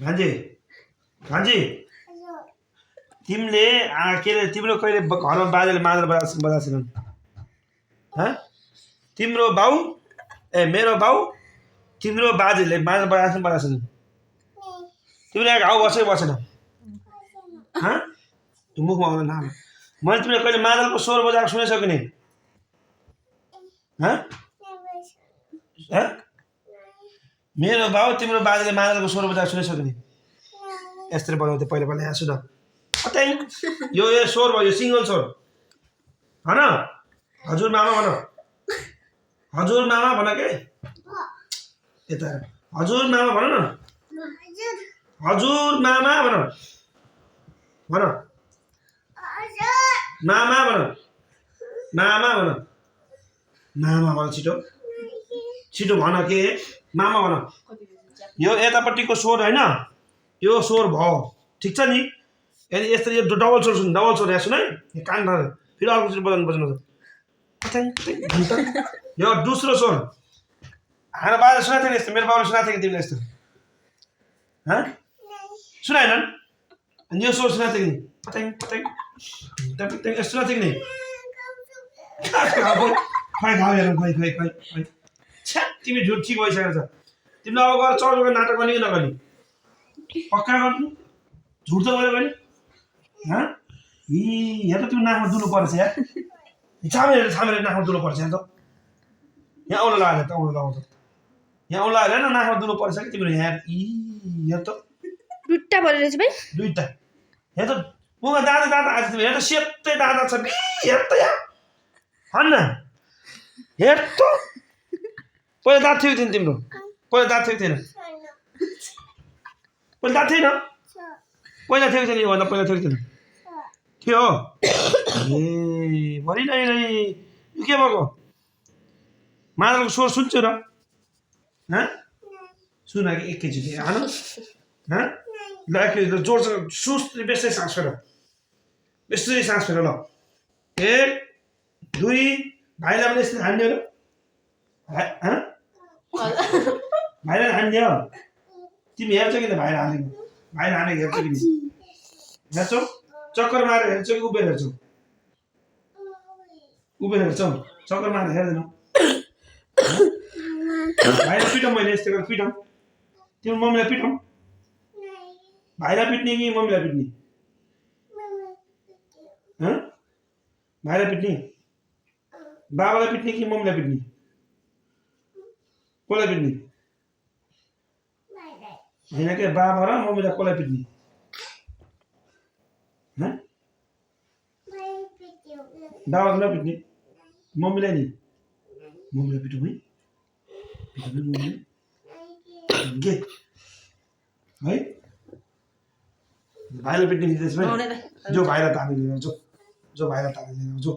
भान्जी भान्जी तिमीले के अरे तिम्रो कहिले घरमा बाजेले मादल बजाएको छैन तिम्रो बाउ मेरो बाउ तिम्रो बाजेले मादल बजाएको छैन तिमीले घाउ बसेको बसेन मुखमा आउँदैन नाम मैले तिमीले कहिले मादलको स्वर बजाएको सुनेछौ कि नि मेरो बाउ तिम्रो बाजेले मादलको स्वर बजाएको सुनेछौ कि नि यस्तरी बजाउँथ्यो पहिला पहिला यहाँ सुन यो स्वर भयो यो सिङ्गल स्वर भन हजुर मामा भन हजुर मामा भन के यता हजुर मामा भन न हजुर मामा भन भन मामा भन मामा भन मामा भन छिटो छिटो भन के मामा भन यो यतापट्टिको स्वर होइन यो स्वर भयो ठिक छ नि यदि यसरी यो डबल स्वर सुन डबल स्वर यहाँ सुन है कान फेरि अर्कोचोटि बजाउनु यो दोस्रो स्वर हाम्रो बाजे सुनाएको थियो नि यस्तो मेरो बाबुले सुनाएको थियो कि तिमीले यस्तो सुनाएन अनि यो स्वर सुनाएको थियो कि यस्तो सुनाएको थियो कि नि खै खाऊ हेरौँ खै खै खै खै छ्या तिमी झुट ठिक भइसकेको छ तिमीले अब गएर चौरको नाटक गर्ने कि नगर्ने पक्का गर्नु झुट त गऱ्यो भने यहाँ त तिम्रो नाकमा दुलो परेछ यार छामेर नाकमा दुलो पर्छ यहाँ त यहाँ औँला लगाएर त औँला लगाउँछ यहाँ औँला लगाएर न नाकमा दुलो पर्छ कि तिम्रो यहाँ यहाँ त दुईटा परेर चाहिँ भाइ दुईटा यहाँ त मुखमा दाँत आज तिम्रो यहाँ त सेतै दाँत छ हेर त यहाँ भन् न हेर त पहिला दाँत थियो थिएन तिम्रो पहिला दाँत थियो थिएन पहिला दाँत थिएन पहिला थियो थिएन योभन्दा पहिला थियो थिएन थियो ए भरि नै यो के भएको मादलको स्वर सुन्छु र सुन कि एकैचोटि हाल ल एकैचोटि जोडसँग सुस्त बेसै सास फेर बेसै सास फेर ल 1 2 भाइलाई पनि यस्तै हान्दियो र भाइलाई हान्दियो तिमी हेर्छौ कि भाइलाई हानेको भाइलाई हानेको हेर्छौ कि हेर्छौ चक्कर मारेर हेर्छौ कि उभिएर हेर्छौ उभिएर हेर्छौ चक्कर मारेर हेर्दैनौ भाइलाई पिटौँ मैले यस्तो गरेर पिटौँ तिम्रो मम्मीलाई पिटौँ भाइलाई पिट्ने कि मम्मीलाई पिट्ने भाइलाई पिट्ने बाबालाई पिट्ने कि मम्मीलाई पिट्ने कसलाई पिट्ने होइन के बाबा र मम्मीलाई कसलाई पिट्ने बाबालाई नपिट्ने मम्मीलाई नि मम्मीलाई पिटौँ है के है भाइलाई पिट्ने त्यसमै जो भाइलाई ताने लिएर जो भाइलाई ताने लिएर जो